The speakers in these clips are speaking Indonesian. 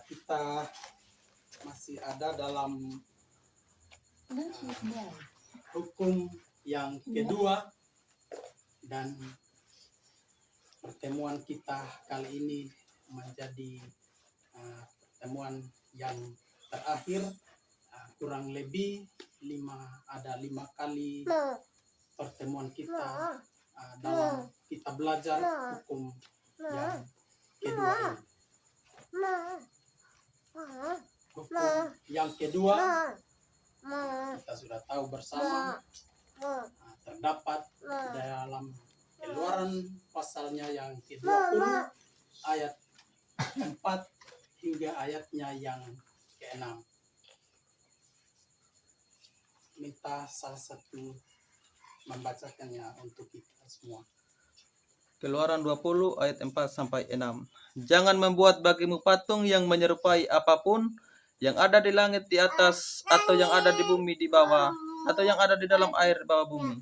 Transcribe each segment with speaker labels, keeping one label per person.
Speaker 1: kita masih ada dalam hukum yang kedua, dan pertemuan kita kali ini menjadi pertemuan yang terakhir. Kurang lebih ada lima kali pertemuan kita dalam kita belajar hukum yang kedua ini. Hukum yang kedua kita sudah tahu bersama, terdapat dalam Keluaran pasalnya yang ke-20 ayat 4 hingga ayatnya yang ke-6. Minta salah satu membacakannya untuk kita semua.
Speaker 2: Keluaran 20 ayat 4 sampai 6. Jangan membuat bagimu patung yang menyerupai apapun yang ada di langit di atas, atau yang ada di bumi di bawah, atau yang ada di dalam air di bawah bumi.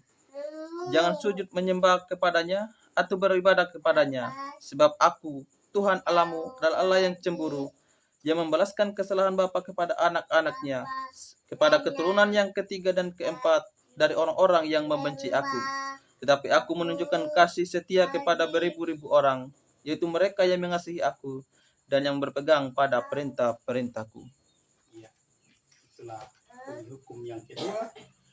Speaker 2: Jangan sujud menyembah kepadanya atau beribadah kepadanya, sebab Aku, Tuhan Allahmu, adalah Allah yang cemburu, yang membalaskan kesalahan bapa kepada anak-anaknya, kepada keturunan yang ketiga dan keempat dari orang-orang yang membenci Aku. Tetapi Aku menunjukkan kasih setia kepada beribu-ribu orang, yaitu mereka yang mengasihi Aku dan yang berpegang pada perintah-perintahku.
Speaker 1: Ya, itulah hukum yang kedua,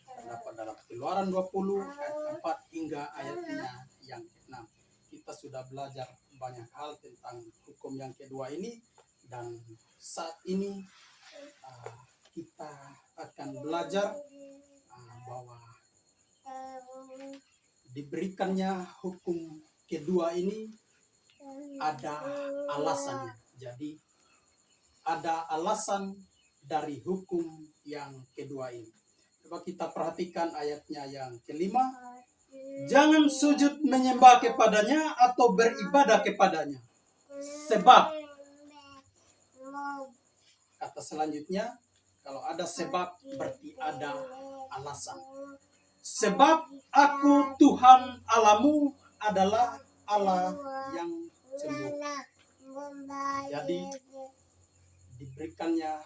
Speaker 1: terdapat dalam Keluaran 20 ayat 4 hingga ayatnya yang ke-6. Kita sudah belajar banyak hal tentang hukum yang kedua ini, dan saat ini kita akan belajar bahwa diberikannya hukum kedua ini ada alasannya. Jadi ada alasan dari hukum yang kedua ini. Coba kita perhatikan ayatnya yang ke-5. Jangan sujud menyembah kepadanya atau beribadah kepadanya, sebab, kata selanjutnya, kalau ada sebab berarti ada alasan. Sebab Aku, Tuhan Allahmu, adalah Allah yang cemburu. Jadi diberikannya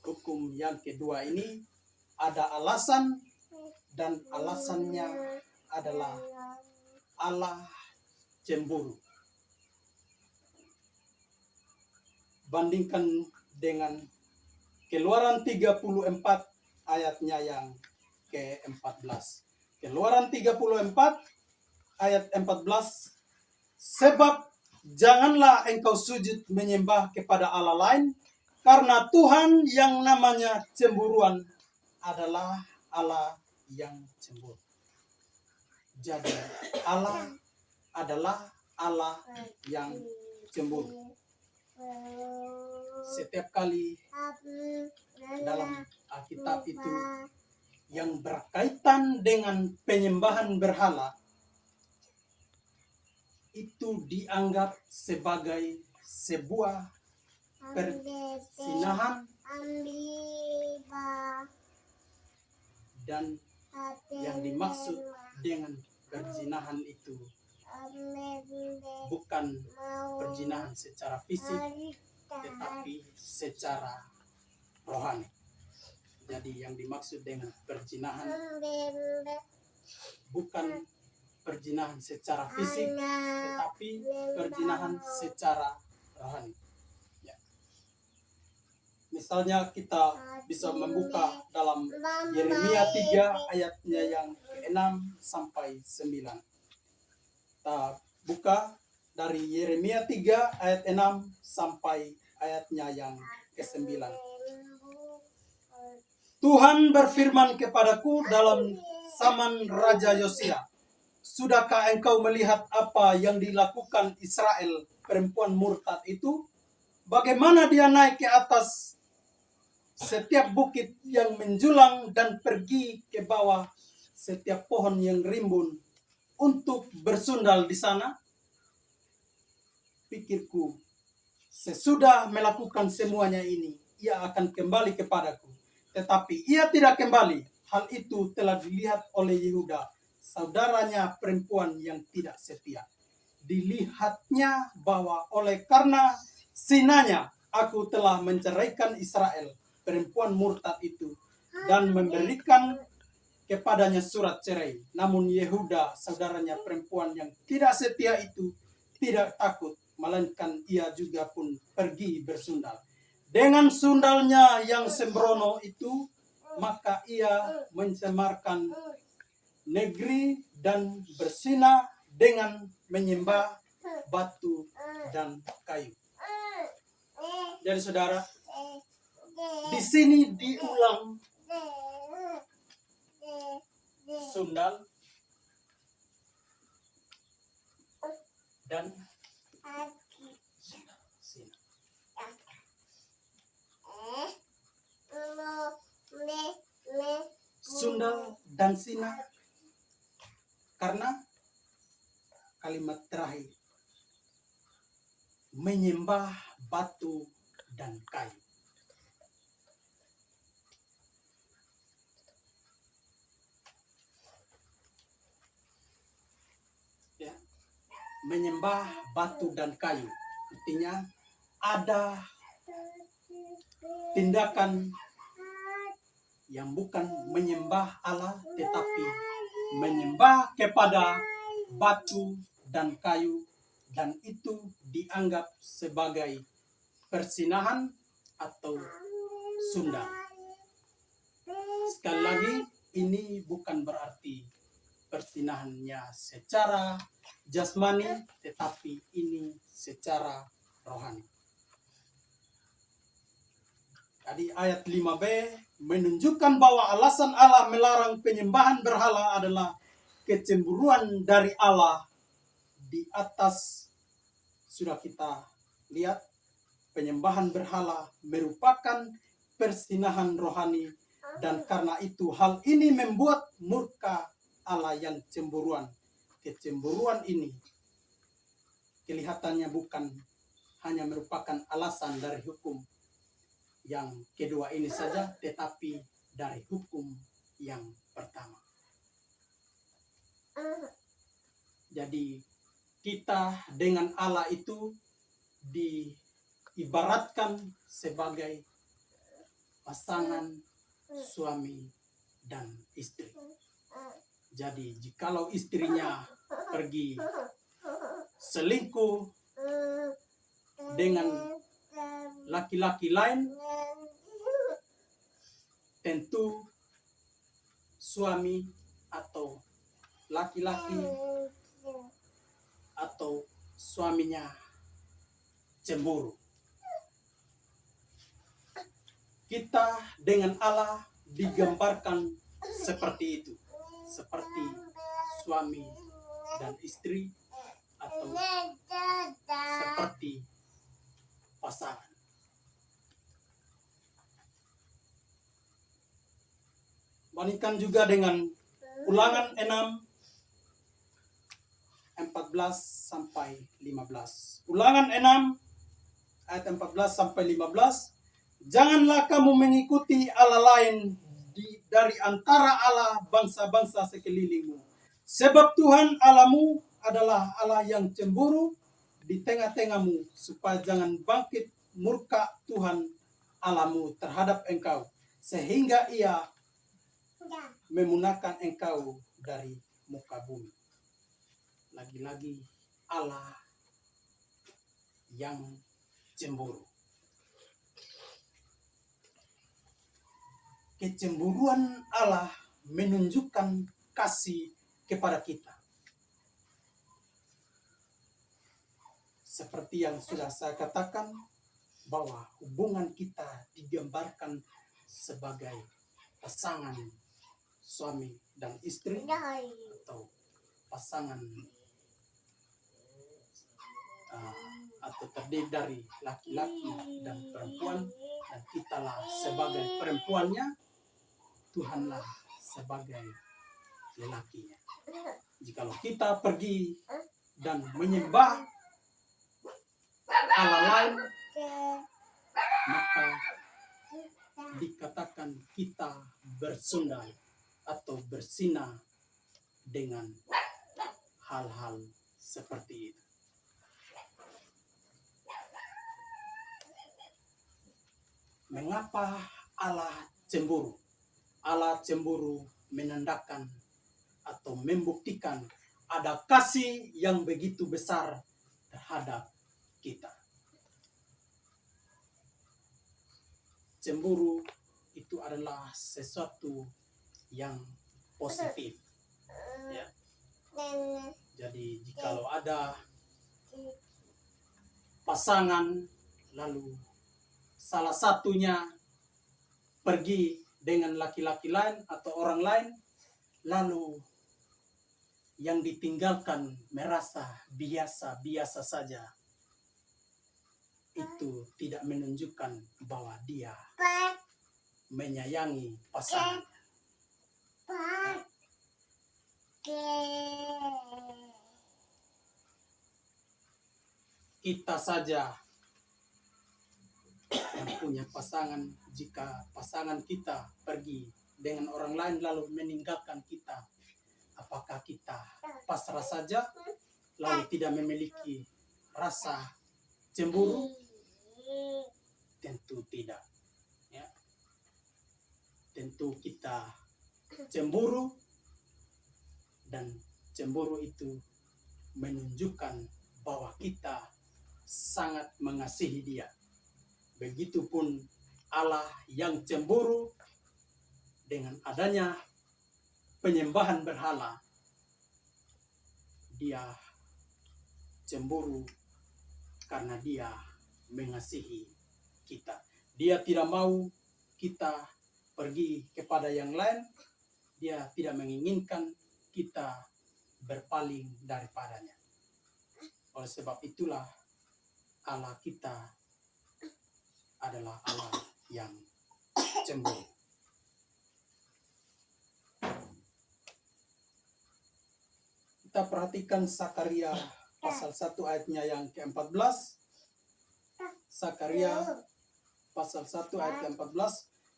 Speaker 1: hukum yang kedua ini ada alasan, dan alasannya adalah Allah cemburu. Bandingkan dengan Keluaran 34 ayatnya yang ke-14. Keluaran 34 ayat 14. Sebab janganlah engkau sujud menyembah kepada Allah lain, karena Tuhan yang namanya cemburuan adalah Allah yang cemburu. Jadi Allah adalah Allah yang cemburu. Setiap kali dalam Alkitab itu yang berkaitan dengan penyembahan berhala itu dianggap sebagai sebuah perzinahan, dan yang dimaksud dengan perzinahan itu bukan perzinahan secara fisik, tetapi secara rohani. Jadi yang dimaksud dengan perzinahan bukan perzinahan secara fisik, tetapi perzinahan secara rohani. Ya. Misalnya kita bisa membuka dalam Yeremia 3 ayatnya yang ke-6 sampai 9. Kita buka dari Yeremia 3 ayat 6 sampai ayatnya yang ke-9. Tuhan berfirman kepadaku dalam zaman Raja Yosia, sudahkah engkau melihat apa yang dilakukan Israel, perempuan murtad itu? Bagaimana dia naik ke atas setiap bukit yang menjulang dan pergi ke bawah setiap pohon yang rimbun untuk bersundal di sana? Pikirku, sesudah melakukan semuanya ini, ia akan kembali kepadaku. Tetapi ia tidak kembali. Hal itu telah dilihat oleh Yehuda, saudaranya perempuan yang tidak setia. dilihatnya bahwa oleh karena sinanya aku telah menceraikan Israel, perempuan murtad itu, dan memberikan kepadanya surat cerai. Namun Yehuda, saudaranya perempuan yang tidak setia itu, tidak takut, melainkan ia juga pun pergi bersundal. Dengan sundalnya yang sembrono itu, maka ia mencemarkan negeri dan bersinah dengan menyembah batu dan kayu. Jadi saudara, di sini diulang sundal dan sinah. Sundal dan sinah karena kalimat terakhir menyembah batu dan kayu. Ya, menyembah batu dan kayu artinya ada tindakan yang bukan menyembah Allah tetapi menyembah kepada batu dan kayu, dan itu dianggap sebagai persinahan atau sundal. Sekali lagi, ini bukan berarti persinahannya secara jasmani, tetapi ini secara rohani. Tadi ayat 5b menunjukkan bahwa alasan Allah melarang penyembahan berhala adalah kecemburuan dari Allah. Di atas sudah kita lihat, penyembahan berhala merupakan persinahan rohani, dan karena itu hal ini membuat murka Allah yang cemburuan. Kecemburuan ini kelihatannya bukan hanya merupakan alasan dari hukum yang kedua ini saja, tetapi dari hukum yang pertama. Jadi kita dengan Allah itu diibaratkan sebagai pasangan suami dan istri. Jadi jikalau istrinya pergi selingkuh dengan laki-laki lain, tentu suami atau laki-laki atau suaminya cemburu. Kita dengan Allah digambarkan seperti itu, seperti suami dan istri atau seperti pasangan. Bandingkan juga dengan Ulangan 6 14 sampai 15. Ulangan 6 ayat 14 sampai 15. Janganlah kamu mengikuti Allah lain dari antara Allah bangsa-bangsa sekelilingmu. Sebab Tuhan Allahmu adalah Allah yang cemburu di tengah-tengahmu, supaya jangan bangkit murka Tuhan Allahmu terhadap engkau, sehingga ia memunahkan engkau dari muka bumi. Lagi-lagi Allah yang cemburu. Kecemburuan Allah menunjukkan kasih kepada kita. Seperti yang sudah saya katakan, bahwa hubungan kita digambarkan sebagai pasangan suami dan istri atau pasangan atau terdiri dari laki-laki dan perempuan, dan kitalah sebagai perempuannya, Tuhanlah sebagai lelakinya. Jikalau kita pergi dan menyembah Allah lain, maka dikatakan kita bersundal atau bersinah dengan hal-hal seperti itu. Mengapa Allah cemburu? Allah cemburu menandakan atau membuktikan ada kasih yang begitu besar terhadap kita. Cemburu itu adalah sesuatu yang positif. Ya. Jadi jikalau ada pasangan lalu salah satunya pergi dengan laki-laki lain atau orang lain, lalu yang ditinggalkan merasa biasa-biasa saja, itu tidak menunjukkan bahwa dia menyayangi pasangan. Kita saja yang punya pasangan, jika pasangan kita pergi dengan orang lain lalu meninggalkan kita, apakah kita pasrah saja lalu tidak memiliki rasa cemburu? Tentu tidak. Ya. Tentu kita cemburu, dan cemburu itu menunjukkan bahwa kita sangat mengasihi dia. Begitupun Allah yang cemburu dengan adanya penyembahan berhala. Dia cemburu karena dia mengasihi kita. Dia tidak mau kita pergi kepada yang lain. Dia tidak menginginkan kita berpaling daripadanya. Oleh sebab itulah Allah kita adalah Allah yang cemburu. Kita perhatikan Sakaria pasal 1 ayatnya yang ke-14. Sakaria pasal 1 ayat ke-14.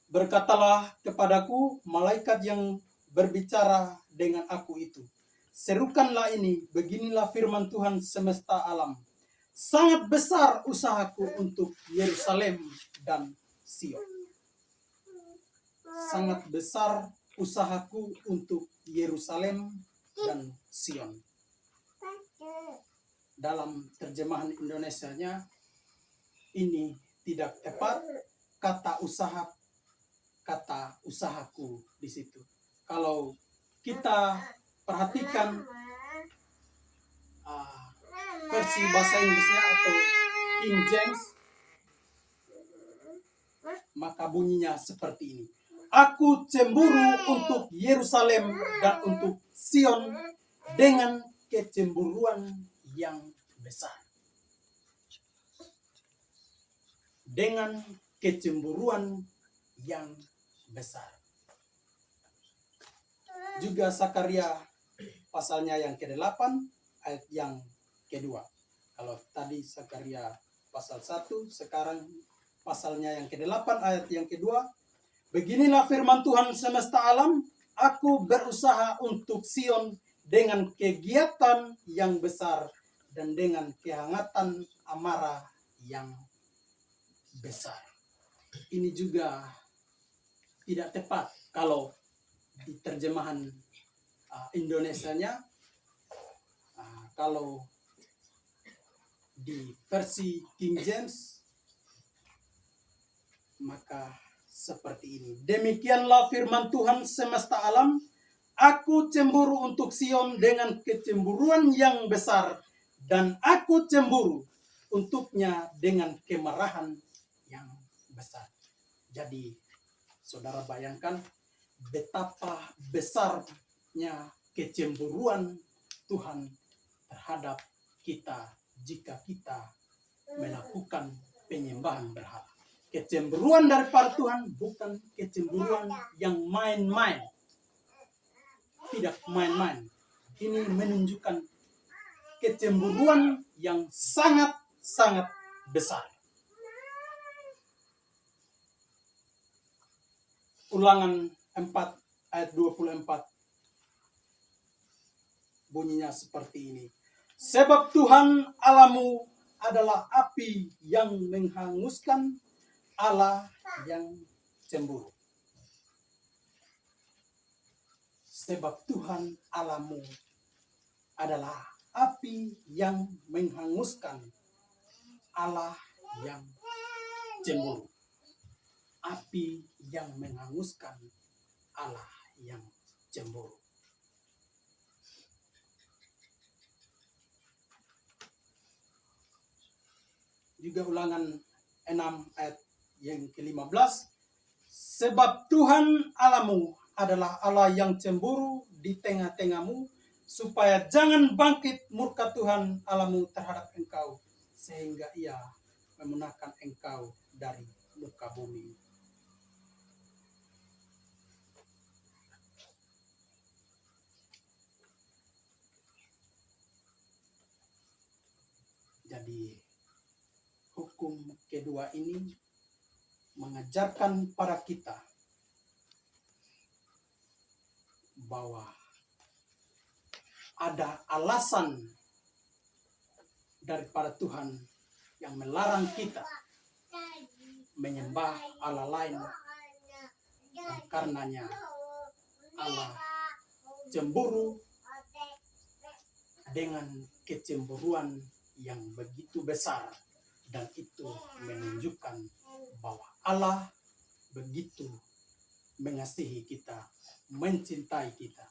Speaker 1: Berkatalah kepadaku malaikat yang berbicara dengan aku itu, serukanlah ini, beginilah firman Tuhan semesta alam. Sangat besar usahaku untuk Yerusalem dan Sion. Sangat besar usahaku untuk Yerusalem dan Sion. Dalam terjemahan Indonesianya ini tidak tepat, kata usahaku di situ. Kalau kita perhatikan versi bahasa Inggrisnya atau King James, maka bunyinya seperti ini. Aku cemburu untuk Yerusalem dan untuk Sion dengan kecemburuan yang besar. Dengan kecemburuan yang besar. Juga Sakaria pasalnya yang ke-8 ayat yang kedua. Kalau tadi Sakaria pasal 1, sekarang pasalnya yang ke-8 ayat yang kedua. Beginilah firman Tuhan semesta alam, aku berusaha untuk Sion dengan kegiatan yang besar dan dengan kehangatan amarah yang besar. Ini juga tidak tepat kalau di terjemahan Indonesianya. Kalau di versi King James, maka seperti ini. Demikianlah firman Tuhan semesta alam, aku cemburu untuk Sion dengan kecemburuan yang besar, dan aku cemburu untuknya dengan kemarahan yang besar. Jadi, saudara bayangkan betapa besarnya kecemburuan Tuhan terhadap kita jika kita melakukan penyembahan berhala. Kecemburuan daripada Tuhan bukan kecemburuan yang main-main. Tidak main-main. Ini menunjukkan kecemburuan yang sangat-sangat besar. Ulangan 4 ayat 24 bunyinya seperti ini. Sebab Tuhan Allahmu adalah api yang menghanguskan, Allah yang cemburu. Sebab Tuhan Allahmu adalah api yang menghanguskan. Allah yang cemburu. Api yang menghanguskan. Allah yang cemburu. Juga ulangan 6 ayat yang ke-15. Sebab Tuhan Allahmu adalah Allah yang cemburu di tengah-tengahmu, supaya jangan bangkit murka Tuhan Allahmu terhadap engkau, sehingga ia memunahkan engkau dari muka bumi. Jadi hukum kedua ini mengajarkan pada kita bahwa ada alasan daripada Tuhan yang melarang kita menyembah Allah lain, dan karenanya Allah cemburu dengan kecemburuan yang begitu besar, dan itu menunjukkan bahwa Allah begitu mengasihi kita, mencintai kita.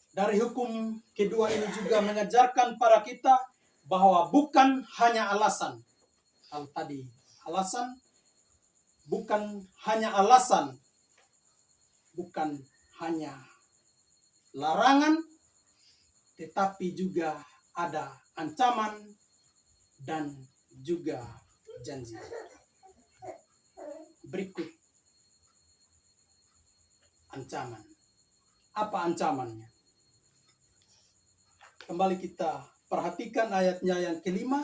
Speaker 1: Dari hukum kedua ini juga mengajarkan pada kita bahwa bukan hanya alasan. Kalau tadi alasan, bukan hanya alasan, bukan hanya larangan, tetapi juga ada ancaman dan juga janji. Berikut ancaman. Apa ancamannya? Kembali kita perhatikan ayatnya yang kelima.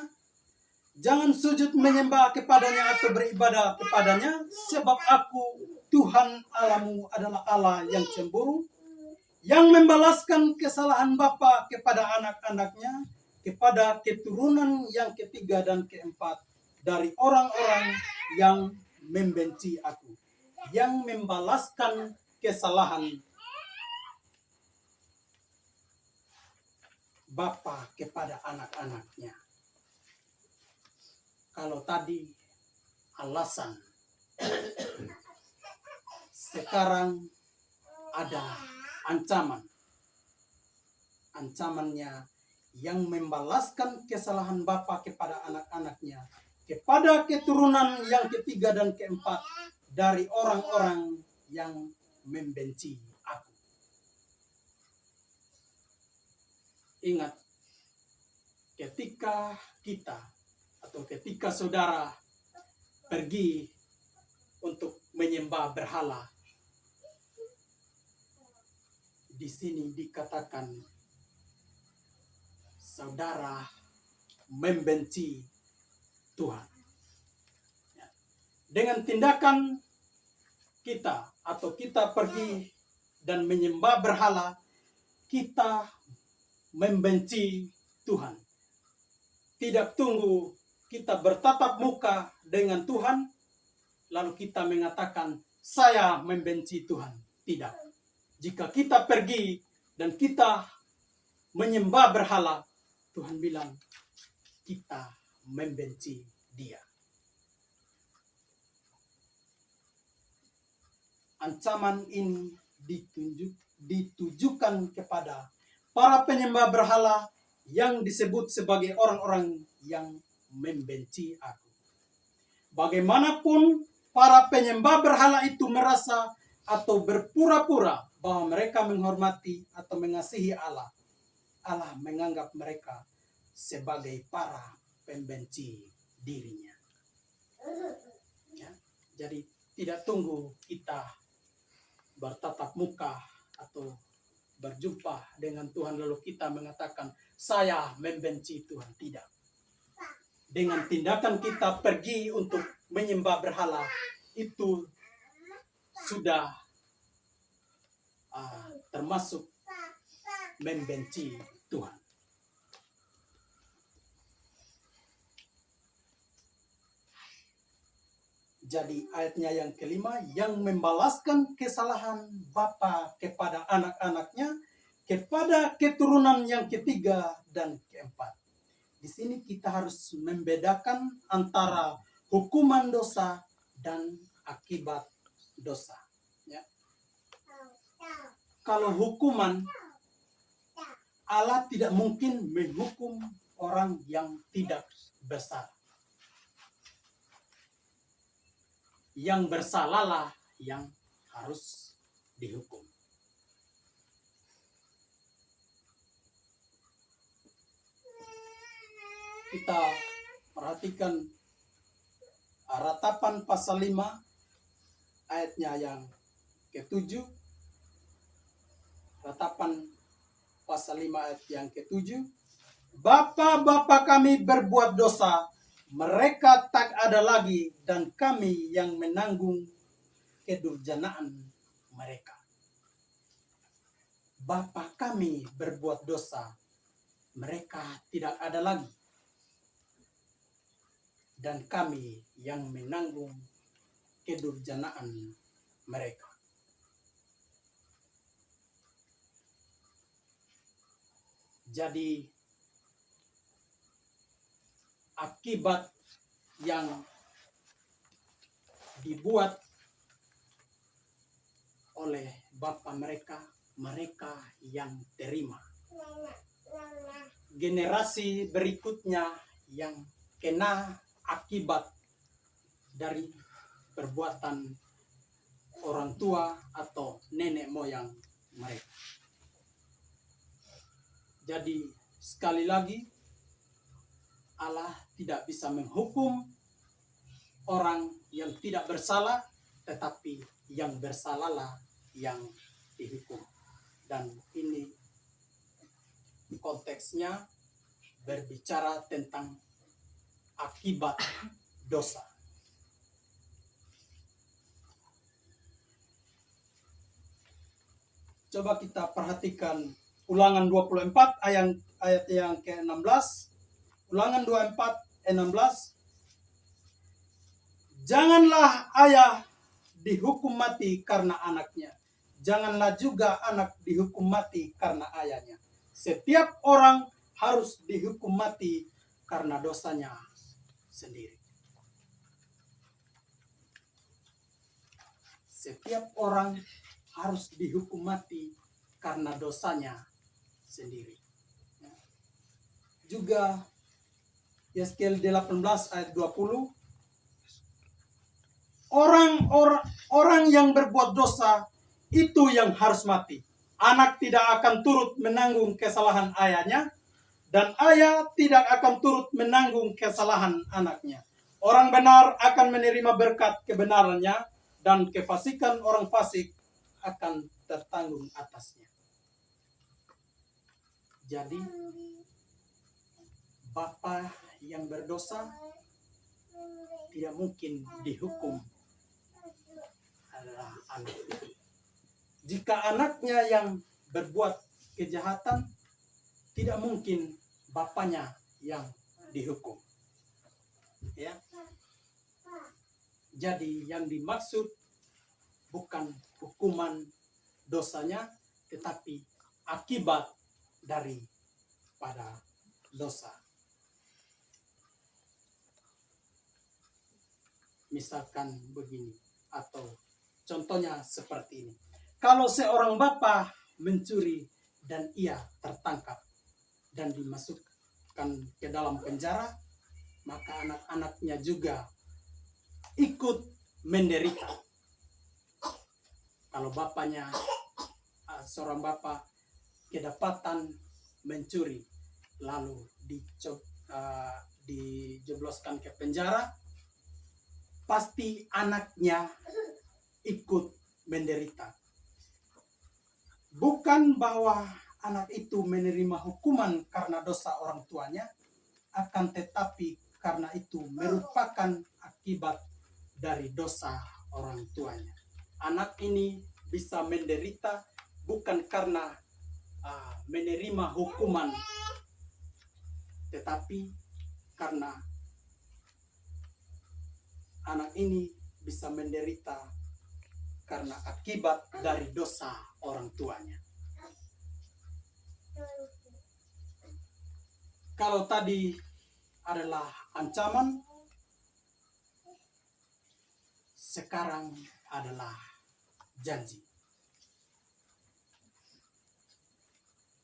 Speaker 1: Jangan sujud menyembah kepadanya atau beribadah kepadanya, sebab aku Tuhan Allahmu adalah Allah yang cemburu, yang membalaskan kesalahan bapa kepada anak-anaknya, kepada keturunan yang ketiga dan keempat dari orang-orang yang membenci aku. Yang membalaskan kesalahan bapa kepada anak-anaknya. Kalau tadi alasan, sekarang ada ancaman. Ancamannya yang membalaskan kesalahan bapa kepada anak-anaknya, kepada keturunan yang ketiga dan keempat dari orang-orang yang membenci aku. Ingat, ketika kita atau ketika saudara pergi untuk menyembah berhala, di sini dikatakan saudara membenci Tuhan. Dengan tindakan kita atau kita pergi dan menyembah berhala, kita membenci Tuhan. Tidak tunggu kita bertatap muka dengan Tuhan, lalu kita mengatakan, saya membenci Tuhan. Tidak. Jika kita pergi dan kita menyembah berhala, Tuhan bilang, kita membenci dia. Ancaman ini ditujukan kepada para penyembah berhala yang disebut sebagai orang-orang yang membenci aku. Bagaimanapun para penyembah berhala itu merasa atau berpura-pura bahwa mereka menghormati atau mengasihi Allah, Allah menganggap mereka sebagai para pembenci dirinya. Ya, jadi tidak tunggu kita bertatap muka atau berjumpa dengan Tuhan lalu kita mengatakan saya membenci Tuhan. Tidak. Dengan tindakan kita pergi untuk menyembah berhala, itu sudah termasuk membenci Tuhan. Jadi ayatnya yang kelima, yang membalaskan kesalahan bapa kepada anak-anaknya, kepada keturunan yang ketiga dan keempat. Di sini kita harus membedakan antara hukuman dosa dan akibat dosa. Ya. Kalau hukuman, Allah tidak mungkin menghukum orang yang tidak bersalah. Yang bersalahlah yang harus dihukum. Kita perhatikan Ratapan pasal 5 ayatnya yang ke-7. Ratapan pasal 5 ayat yang ke-7. Bapa-bapa kami berbuat dosa, mereka tak ada lagi, dan kami yang menanggung kedurjanaan mereka. Bapa kami berbuat dosa, mereka tidak ada lagi, dan kami yang menanggung kedurjanaan mereka. Jadi akibat yang dibuat oleh bapa mereka, mereka yang terima. Generasi berikutnya yang kena akibat dari perbuatan orang tua atau nenek moyang mereka. Jadi sekali lagi, Allah tidak bisa menghukum orang yang tidak bersalah, tetapi yang bersalahlah yang dihukum. Dan ini konteksnya berbicara tentang akibat dosa. Coba kita perhatikan Ulangan 24 ayat yang ke-16. Ulangan 24 16. Janganlah ayah dihukum mati karena anaknya. Janganlah juga anak dihukum mati karena ayahnya. Setiap orang harus dihukum mati karena dosanya sendiri. Setiap orang harus dihukum mati karena dosanya sendiri. Juga Yeskiel 18 ayat 20. Orang yang berbuat dosa itu yang harus mati. Anak tidak akan turut menanggung kesalahan ayahnya, dan ayah tidak akan turut menanggung kesalahan anaknya. Orang benar akan menerima berkat kebenarannya, dan kefasikan orang fasik akan tertanggung atasnya. Jadi, bapa yang berdosa tidak mungkin dihukum adalah anak. Jika anaknya yang berbuat kejahatan, tidak mungkin bapaknya yang dihukum. Ya. Jadi yang dimaksud bukan hukuman dosanya, tetapi akibat daripada dosa. Misalkan begini, atau contohnya seperti ini. Kalau seorang bapa mencuri dan ia tertangkap dan dimasukkan ke dalam penjara, maka anak-anaknya juga ikut menderita. Kalau bapaknya, seorang bapak kedapatan mencuri, lalu dijebloskan ke penjara, pasti anaknya ikut menderita. Bukan bahwa anak itu menerima hukuman karena dosa orang tuanya, akan tetapi karena itu merupakan akibat dari dosa orang tuanya. Anak ini bisa menderita bukan karena menerima hukuman, tetapi karena anak ini bisa menderita karena akibat dari dosa orang tuanya. Kalau tadi adalah ancaman, sekarang adalah janji.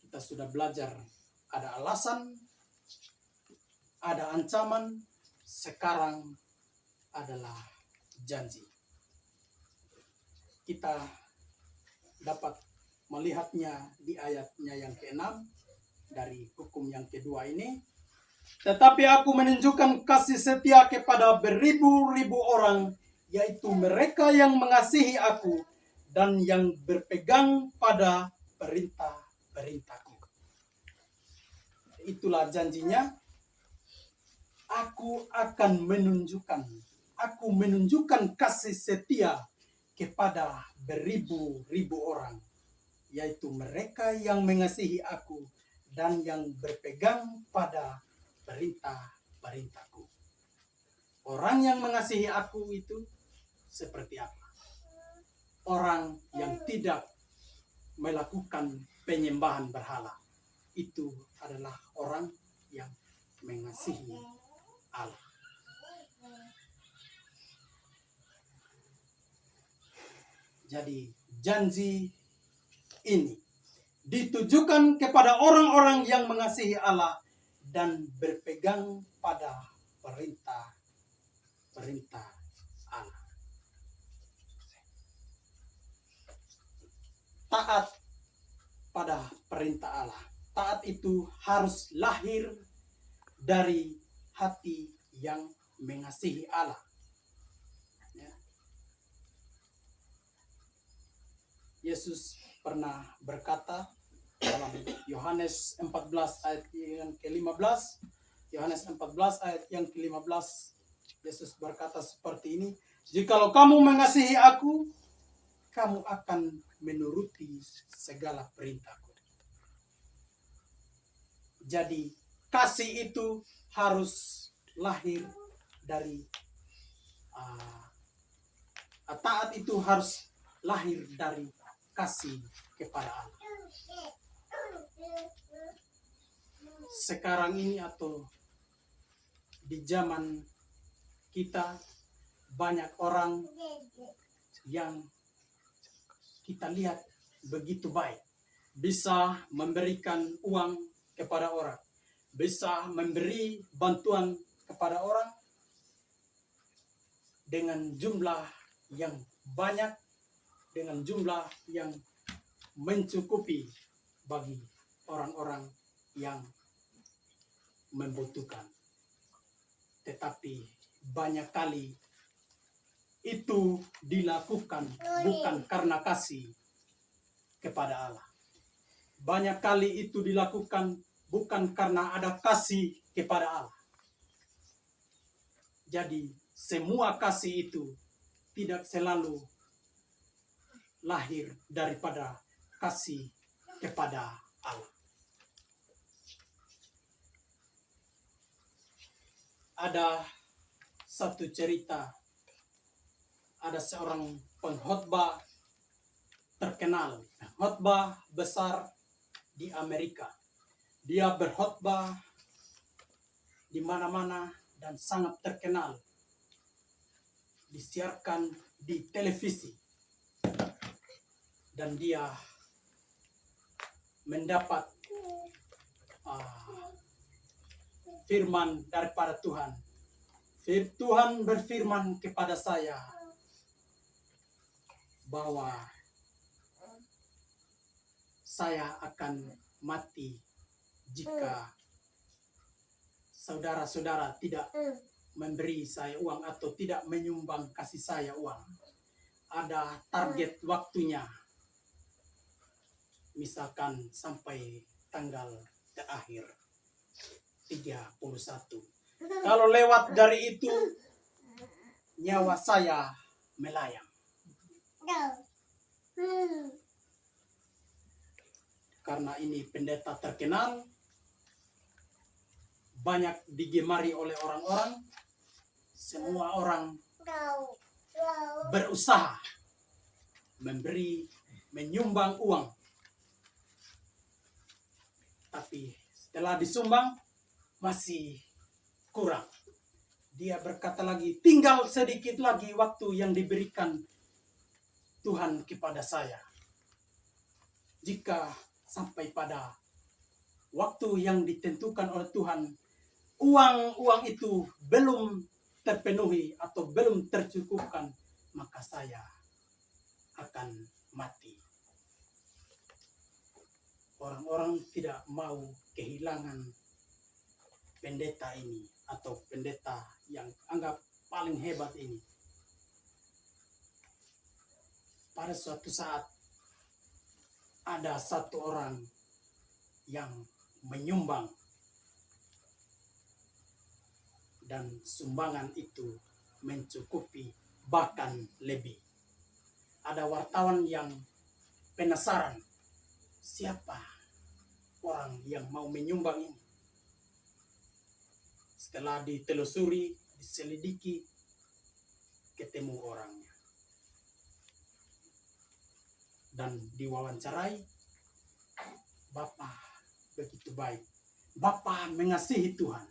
Speaker 1: Kita sudah belajar ada alasan, ada ancaman, sekarang adalah janji. Kita dapat melihatnya di ayatnya yang ke-6 dari hukum yang kedua ini. Tetapi aku menunjukkan kasih setia kepada beribu-ribu orang, yaitu mereka yang mengasihi aku dan yang berpegang pada perintah-perintahku. Itulah janjinya. Aku menunjukkan kasih setia kepada beribu-ribu orang, yaitu mereka yang mengasihi aku dan yang berpegang pada perintah-perintahku. Orang yang mengasihi aku itu seperti apa? Orang yang tidak melakukan penyembahan berhala. Itu adalah orang yang mengasihi Allah. Jadi janji ini ditujukan kepada orang-orang yang mengasihi Allah dan berpegang pada perintah Allah. Taat pada perintah Allah. Taat itu harus lahir dari hati yang mengasihi Allah. Ya. Yesus pernah berkata dalam Yohanes 14 ayat yang ke-15, Yohanes 14 ayat yang ke-15, Yesus berkata seperti ini, "Jikalau kamu mengasihi aku, kamu akan menuruti segala perintahku." Jadi kasih itu harus lahir dari taat itu harus lahir dari kasih kepada Allah. Sekarang ini atau di zaman kita, banyak orang yang kita lihat begitu baik, bisa memberikan uang kepada orang, bisa memberi bantuan kepada orang dengan jumlah yang banyak, dengan jumlah yang mencukupi bagi orang-orang yang membutuhkan. Tetapi banyak kali itu dilakukan bukan karena kasih kepada Allah. Banyak kali itu dilakukan bukan karena ada kasih kepada Allah. Jadi semua kasih itu tidak selalu lahir daripada kasih kepada Allah. Ada satu cerita, ada seorang pengkhotbah terkenal, khotbah besar di Amerika. Dia berkhotbah di mana-mana dan sangat terkenal, disiarkan di televisi, dan dia mendapat firman daripada Tuhan. Tuhan berfirman kepada saya bahwa saya akan mati jika saudara-saudara tidak memberi saya uang atau tidak menyumbang kasih saya uang. Ada target waktunya, misalkan sampai tanggal terakhir 31. Kalau lewat dari itu, nyawa saya melayang. Karena ini pendeta terkenal, banyak digemari oleh orang-orang, semua orang berusaha menyumbang uang. Tapi setelah disumbang masih kurang. Dia berkata lagi, tinggal sedikit lagi waktu yang diberikan Tuhan kepada saya. Jika sampai pada waktu yang ditentukan oleh Tuhan, uang itu belum terpenuhi atau belum tercukupkan, maka saya akan mati. Orang-orang tidak mau kehilangan pendeta ini atau pendeta yang anggap paling hebat ini. Pada suatu saat ada satu orang yang menyumbang dan sumbangan itu mencukupi bahkan lebih. Ada wartawan yang penasaran siapa orang yang mau menyumbang ini. Setelah ditelusuri, diselidiki, ketemu orangnya. Dan diwawancarai, Bapak begitu baik. Bapak mengasihi Tuhan.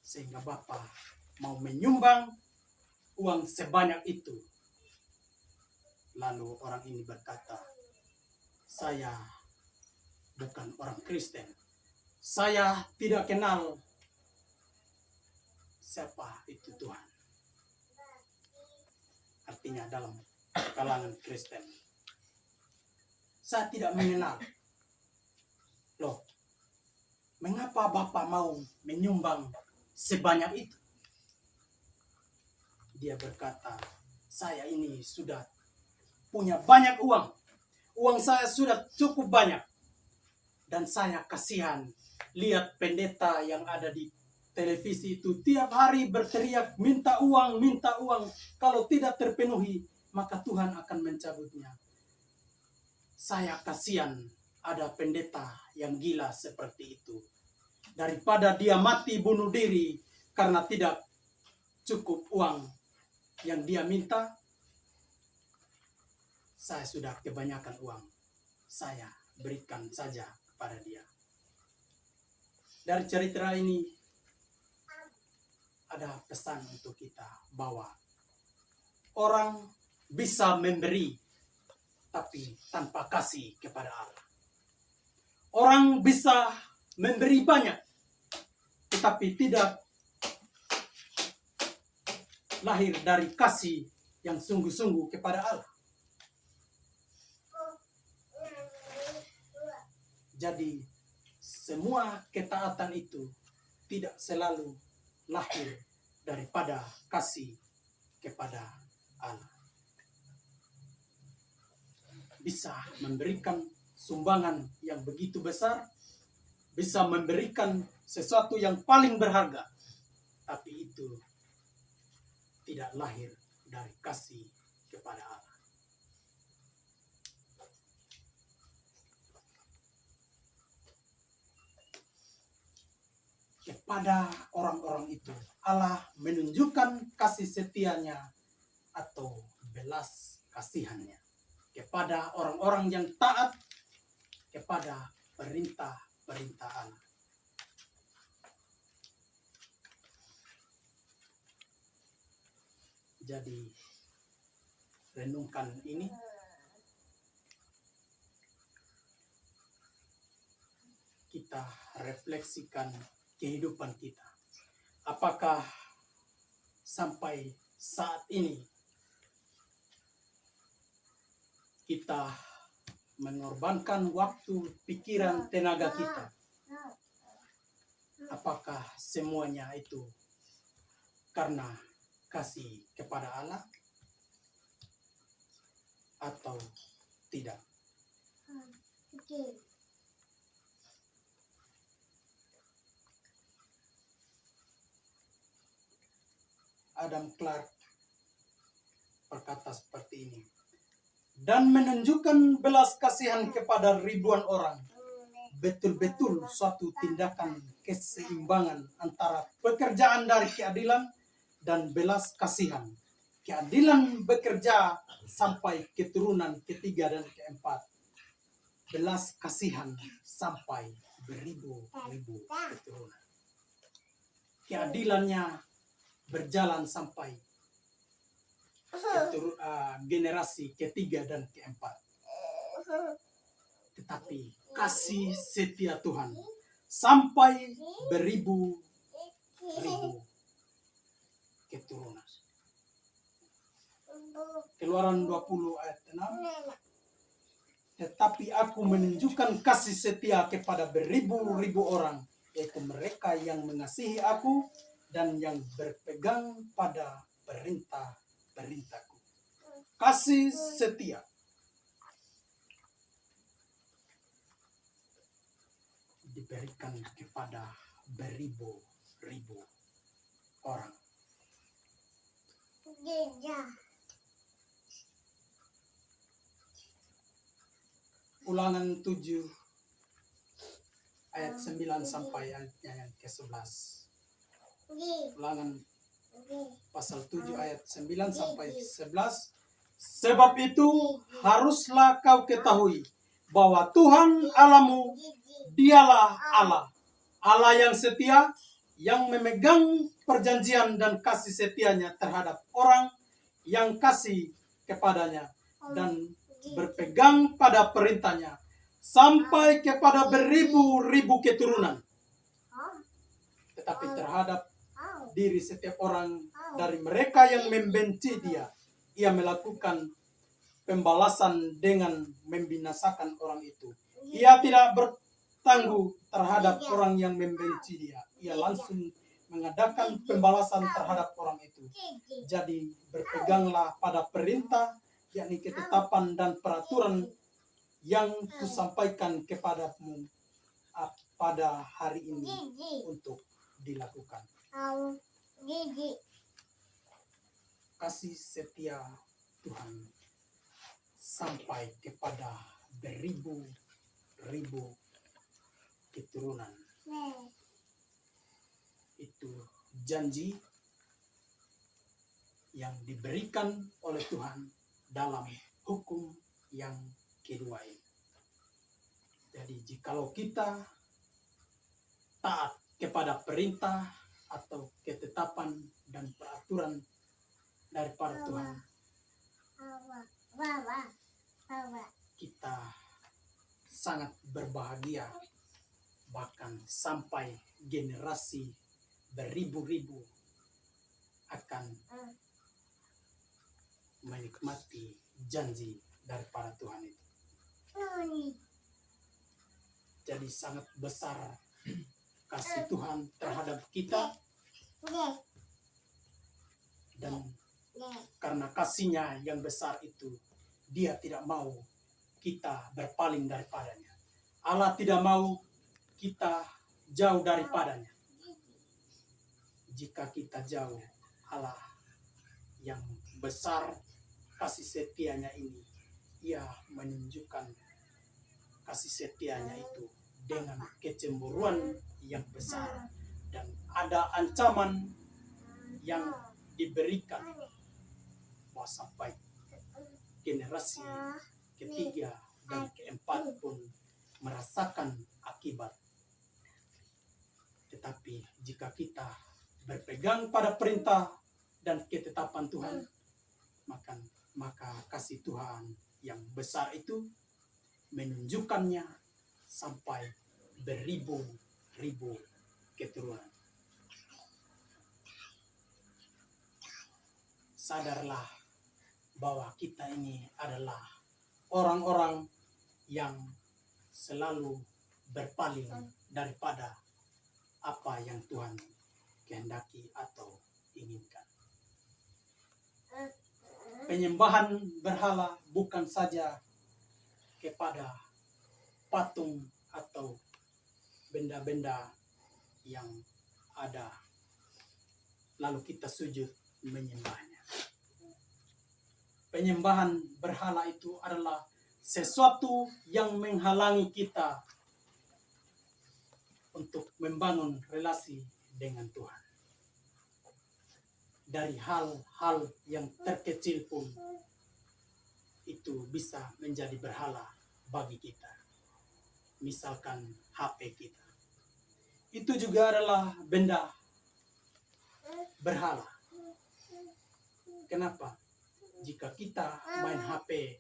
Speaker 1: Sehingga Bapak mau menyumbang uang sebanyak itu. Lalu orang ini berkata, saya bukan orang Kristen. Saya tidak kenal siapa itu Tuhan. Artinya dalam kalangan Kristen. Saya tidak mengenal. Loh, mengapa Bapak mau menyumbang sebanyak itu? Dia berkata, saya ini sudah punya banyak uang. Uang saya sudah cukup banyak. Dan saya kasihan lihat pendeta yang ada di televisi itu tiap hari berteriak minta uang, minta uang. Kalau tidak terpenuhi, maka Tuhan akan mencabutnya. Saya kasihan ada pendeta yang gila seperti itu. Daripada dia mati bunuh diri karena tidak cukup uang yang dia minta, saya sudah kebanyakan uang. Saya berikan saja kepada dia. Dari cerita ini ada pesan untuk kita bahwa orang bisa memberi tapi tanpa kasih kepada Allah. Orang bisa memberi banyak tetapi tidak lahir dari kasih yang sungguh-sungguh kepada Allah. Jadi semua ketaatan itu tidak selalu lahir daripada kasih kepada Allah. Bisa memberikan sumbangan yang begitu besar, bisa memberikan sesuatu yang paling berharga, tapi itu tidak lahir dari kasih kepada Allah. Kepada orang-orang itu Allah menunjukkan kasih setianya atau belas kasihannya kepada orang-orang yang taat kepada perintah-perintah Allah. Jadi renungkan ini, kita refleksikan kehidupan kita. Apakah sampai saat ini kita mengorbankan waktu, pikiran, tenaga kita? Apakah semuanya itu karena kasih kepada Allah atau tidak? Adam Clark berkata seperti ini. Dan menunjukkan belas kasihan kepada ribuan orang. Betul-betul suatu tindakan keseimbangan antara pekerjaan dari keadilan dan belas kasihan. Keadilan bekerja sampai keturunan ketiga dan keempat. Belas kasihan sampai beribu-ribu keturunan. Keadilannya berjalan sampai generasi ketiga dan keempat. Tetapi kasih setia Tuhan sampai beribu-ribu keturunan. Keluaran 20 ayat 6. Tetapi aku menunjukkan kasih setia kepada beribu-ribu orang, yaitu mereka yang mengasihi aku dan yang berpegang pada perintah-perintahku. Kasih setia diberikan kepada beribu-ribu orang. Ulangan 7 ayat 9 sampai ayatnya yang ke-11. Ulangan pasal 7 ayat 9 sampai 11. Sebab itu haruslah kau ketahui bahwa Tuhan Allahmu, dialah Allah, Allah yang setia, yang memegang perjanjian dan kasih setianya terhadap orang yang kasih kepadanya dan berpegang pada perintahnya sampai kepada beribu-ribu keturunan. Tetapi terhadap diri setiap orang dari mereka yang membenci dia, ia melakukan pembalasan dengan membinasakan orang itu. Ia tidak bertangguh terhadap orang yang membenci dia. Ia langsung mengadakan pembalasan terhadap orang itu. Jadi berpeganglah pada perintah, yakni ketetapan dan peraturan yang kusampaikan kepadamu pada hari ini untuk dilakukan. Kasih setia Tuhan sampai kepada beribu-ribu keturunan. Itu janji yang diberikan oleh Tuhan dalam hukum yang kedua ini. Jadi jikalau kita taat kepada perintah atau ketetapan dan peraturan daripada Tuhan, kita sangat berbahagia, bahkan sampai generasi beribu-ribu akan menikmati janji daripada Tuhan itu. Jadi sangat besar kasih Tuhan terhadap kita, dan karena kasihnya yang besar itu, dia tidak mau kita berpaling daripadanya. Allah tidak mau kita jauh daripadanya. Jika kita jauh, Allah yang besar kasih setianya ini, ia menunjukkan kasih setianya itu dengan kecemburuan yang besar, dan ada ancaman yang diberikan bahwa sampai generasi ketiga dan keempat pun merasakan akibat. Tetapi jika kita berpegang pada perintah dan ketetapan Tuhan, maka kasih Tuhan yang besar itu menunjukkannya sampai beribu-ribu keturunan. Sadarlah bahwa kita ini adalah orang-orang yang selalu berpaling daripada apa yang Tuhan kehendaki atau inginkan. Penyembahan berhala bukan saja kepada patung atau benda-benda yang ada lalu kita sujud menyembahnya. Penyembahan berhala itu adalah sesuatu yang menghalangi kita untuk membangun relasi dengan Tuhan. dari hal-hal yang terkecil pun itu bisa menjadi berhala bagi kita. Misalkan HP kita. Itu juga adalah benda berhala. Kenapa? Jika kita main HP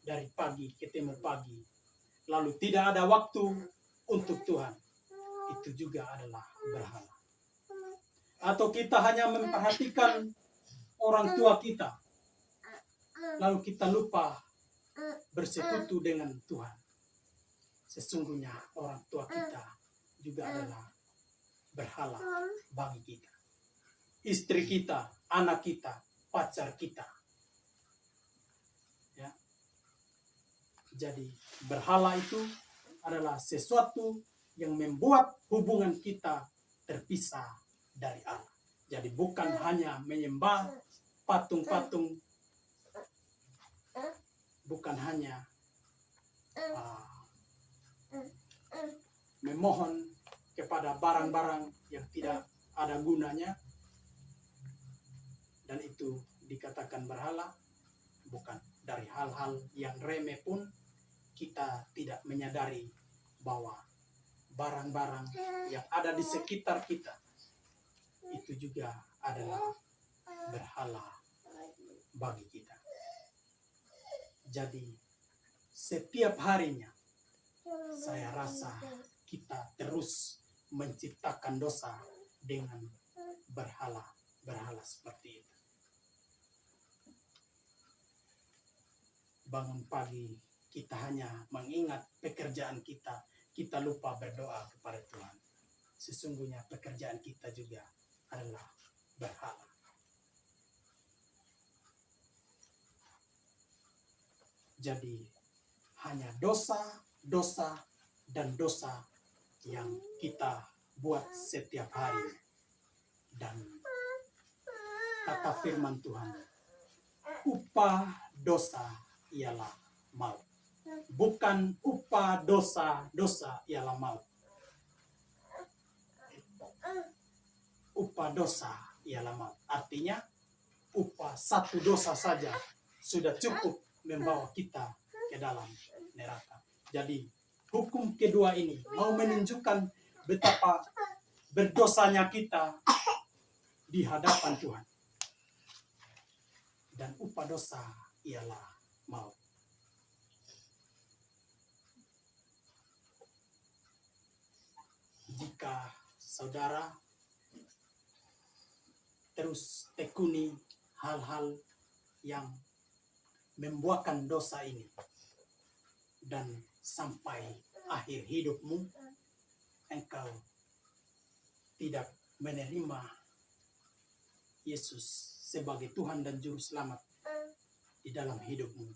Speaker 1: dari pagi ketemu pagi, lalu tidak ada waktu untuk Tuhan, itu juga adalah berhala. Atau kita hanya memperhatikan orang tua kita, lalu kita lupa bersekutu dengan Tuhan. Sesungguhnya orang tua kita juga adalah berhala bagi kita. Istri kita, anak kita, pacar kita. Ya. Jadi berhala itu adalah sesuatu yang membuat hubungan kita terpisah dari Allah. Jadi bukan hanya menyembah patung-patung, bukan hanya memohon kepada barang-barang yang tidak ada gunanya, dan itu dikatakan berhala. Bukan, dari hal-hal yang remeh pun kita tidak menyadari bahwa barang-barang yang ada di sekitar kita itu juga adalah berhala bagi kita. Jadi setiap harinya saya rasa kita terus menciptakan dosa dengan berhala seperti itu. Bangun pagi kita hanya mengingat pekerjaan kita, kita lupa berdoa kepada Tuhan. Sesungguhnya pekerjaan kita juga adalah berhala. Jadi hanya dosa yang kita buat setiap hari. Dan kata firman Tuhan, upah dosa ialah maut. Bukan upah dosa ialah maut. Upah dosa ialah maut. Artinya upah satu dosa saja sudah cukup membawa kita ke dalam neraka. Jadi hukum kedua ini mau menunjukkan betapa berdosanya kita di hadapan Tuhan. Dan upah dosa ialah maut. Jika saudara terus tekuni hal-hal yang membuahkan dosa ini, dan sampai akhir hidupmu engkau tidak menerima Yesus sebagai Tuhan dan Juru Selamat di dalam hidupmu,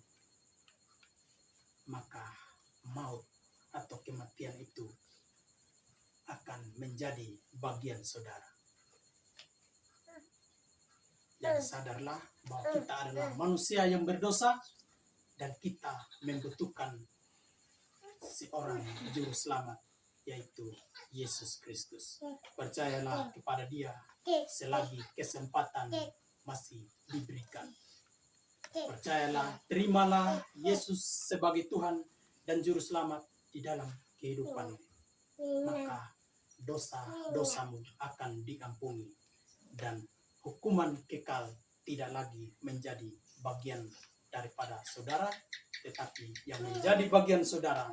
Speaker 1: maka maut atau kematian itu akan menjadi bagian saudara. Jadi sadarlah bahwa kita adalah manusia yang berdosa dan kita membutuhkan seorang Juru Selamat, yaitu Yesus Kristus. Percayalah kepada Dia selagi kesempatan masih diberikan. Percayalah, terimalah Yesus sebagai Tuhan dan Juru Selamat di dalam kehidupanmu. Maka dosa-dosamu akan diampuni dan hukuman kekal tidak lagi menjadi bagian daripada saudara, tetapi yang menjadi bagian saudara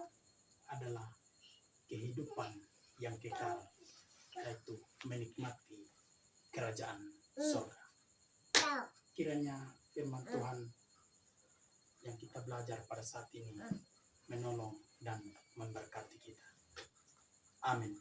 Speaker 1: adalah kehidupan yang kekal, yaitu menikmati kerajaan surga. Kiranya firman Tuhan yang kita belajar pada saat ini menolong dan memberkati kita. Amin.